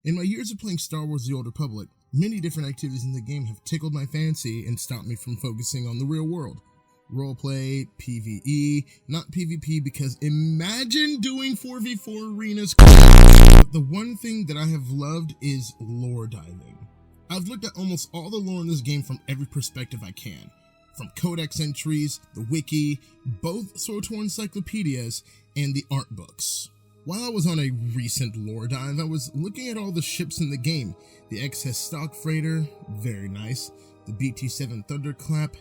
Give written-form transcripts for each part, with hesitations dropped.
In my years of playing Star Wars The Old Republic, many different activities in the game have tickled my fancy and stopped me from focusing on the real world. Roleplay, PvE, not PvP, because imagine doing 4v4 arenas. But the one thing that I have loved is lore diving. I've looked at almost all the lore in this game from every perspective I can. From Codex entries, the wiki, both swtor encyclopedias, and the art books. While I was on a recent lore dive, I was looking at all the ships in the game. The XS Stock Freighter, very nice. The BT-7 Thunderclap,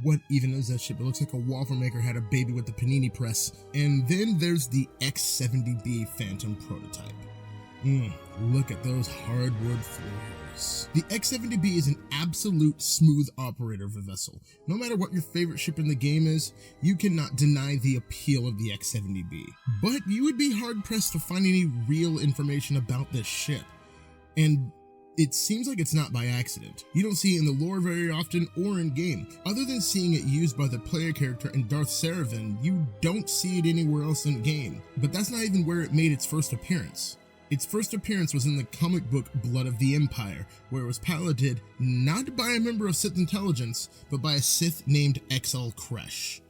what even is that ship? It looks like a waffle maker had a baby with the panini press. And then there's the X-70B Phantom prototype. Look at those hardwood floors. The X-70B is an absolute smooth operator of a vessel. No matter what your favorite ship in the game is, you cannot deny the appeal of the X-70B. But you would be hard-pressed to find any real information about this ship. And it seems like it's not by accident. You don't see it in the lore very often or in game. Other than seeing it used by the player character in Darth Saravan, you don't see it anywhere else in game. But that's not even where it made its first appearance. Its first appearance was in the comic book Blood of the Empire, where it was piloted not by a member of Sith intelligence, but by a Sith named Exal Kresh.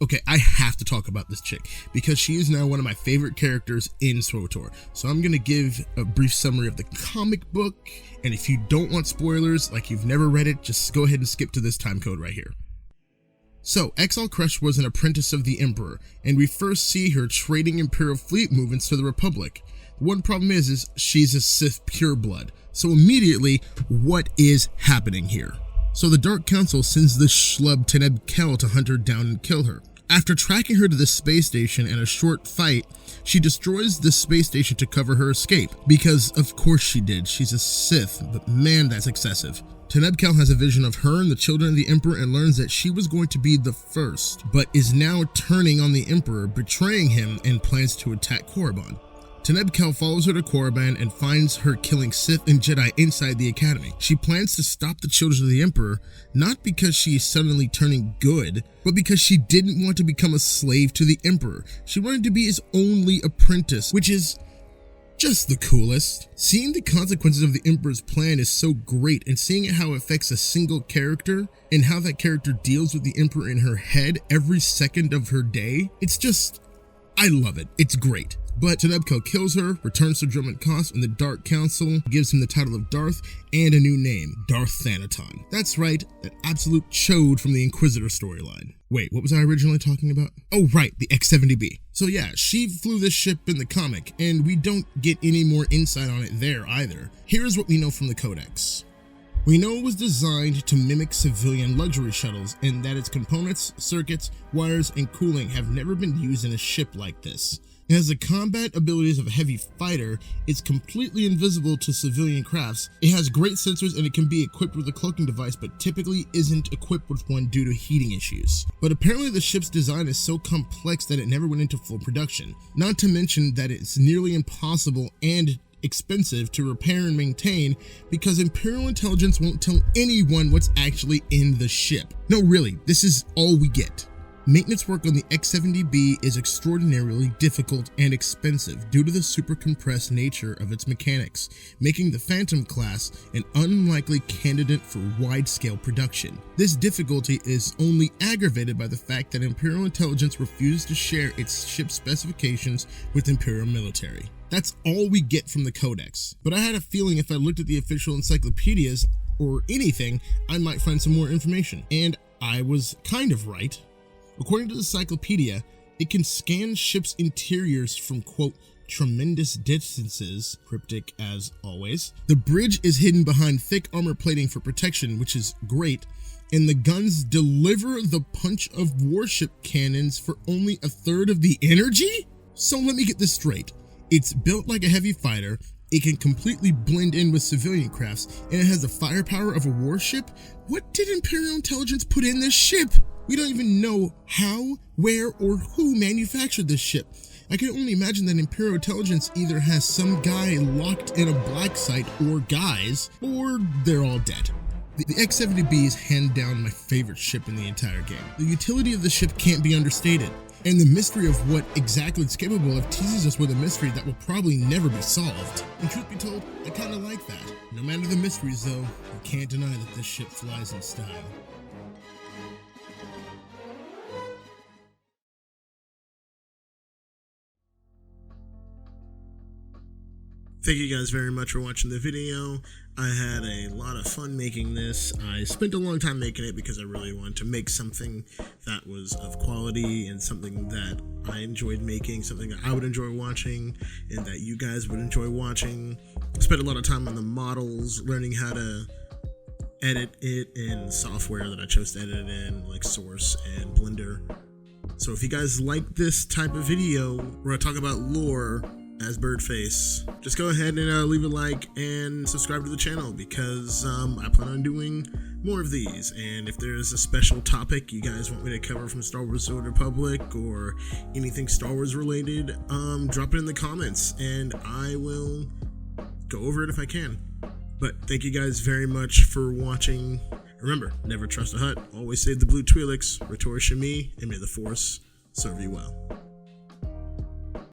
Okay, I have to talk about this chick, because she is now one of my favorite characters in SWTOR. So I'm going to give a brief summary of the comic book, and if you don't want spoilers, like you've never read it, just go ahead and skip to this time code right here. So, Exal Kresh was an apprentice of the Emperor, and we first see her trading Imperial fleet movements to the Republic. The one problem is she's a Sith pureblood. So immediately, what is happening here? So the Dark Council sends the schlub Teneb Kel to hunt her down and kill her. After tracking her to the space station in a short fight, she destroys the space station to cover her escape. Because of course she did, she's a Sith, but man, that's excessive. Teneb Kel has a vision of her and the children of the Emperor and learns that she was going to be the first, but is now turning on the Emperor, betraying him, and plans to attack Korriban. Teneb Kel follows her to Korriban and finds her killing Sith and Jedi inside the Academy. She plans to stop the children of the Emperor, not because she is suddenly turning good, but because she didn't want to become a slave to the Emperor. She wanted to be his only apprentice, which is just the coolest. Seeing the consequences of the Emperor's plan is so great, and seeing how it affects a single character, and how that character deals with the Emperor in her head every second of her day, it's just, I love it. It's great. But Teneb Kel kills her, returns to Drummond Koss, and the Dark Council gives him the title of Darth and a new name, Darth Thanaton. That's right, that absolute chode from the Inquisitor storyline. Wait, what was I originally talking about? Oh right, the X-70B. So yeah, she flew this ship in the comic, and we don't get any more insight on it there either. Here's what we know from the Codex. We know it was designed to mimic civilian luxury shuttles, and that its components, circuits, wires, and cooling have never been used in a ship like this. It has the combat abilities of a heavy fighter, it's completely invisible to civilian crafts, it has great sensors, and it can be equipped with a cloaking device, but typically isn't equipped with one due to heating issues. But apparently the ship's design is so complex that it never went into full production, not to mention that it's nearly impossible and expensive to repair and maintain because Imperial intelligence won't tell anyone what's actually in the ship. No, really, this is all we get. Maintenance work on the X-70B is extraordinarily difficult and expensive due to the super compressed nature of its mechanics, making the Phantom class an unlikely candidate for wide-scale production. This difficulty is only aggravated by the fact that Imperial intelligence refuses to share its ship specifications with Imperial military. That's all we get from the Codex, but I had a feeling if I looked at the official encyclopedias or anything, I might find some more information, and I was kind of right. According to the Encyclopedia, it can scan ships' interiors from, quote, tremendous distances, cryptic as always. The bridge is hidden behind thick armor plating for protection, which is great, and the guns deliver the punch of warship cannons for only a third of the energy? So let me get this straight. It's built like a heavy fighter, it can completely blend in with civilian crafts, and it has the firepower of a warship? What did Imperial intelligence put in this ship? We don't even know how, where, or who manufactured this ship. I can only imagine that Imperial intelligence either has some guy locked in a black site, or guys, or they're all dead. The X-70B is hand down my favorite ship in the entire game. The utility of the ship can't be understated. And the mystery of what exactly it's capable of teases us with a mystery that will probably never be solved. And truth be told, I kinda like that. No matter the mysteries though, you can't deny that this ship flies in style. Thank you guys very much for watching the video. I had a lot of fun making this. I spent a long time making it because I really wanted to make something that was of quality and something that I enjoyed making, something that I would enjoy watching and that you guys would enjoy watching. I spent a lot of time on the models, learning how to edit it in software that I chose to edit it in, like Source and Blender. So if you guys like this type of video where I talk about lore as Birdface, just go ahead and leave a like and subscribe to the channel because I plan on doing more of these. And if there's a special topic you guys want me to cover from Star Wars: The Old Republic or anything Star Wars related, drop it in the comments and I will go over it if I can. But thank you guys very much for watching. Remember, never trust a hut, always save the blue Twi'leks, Rhetor Shmi, and may the Force serve you well.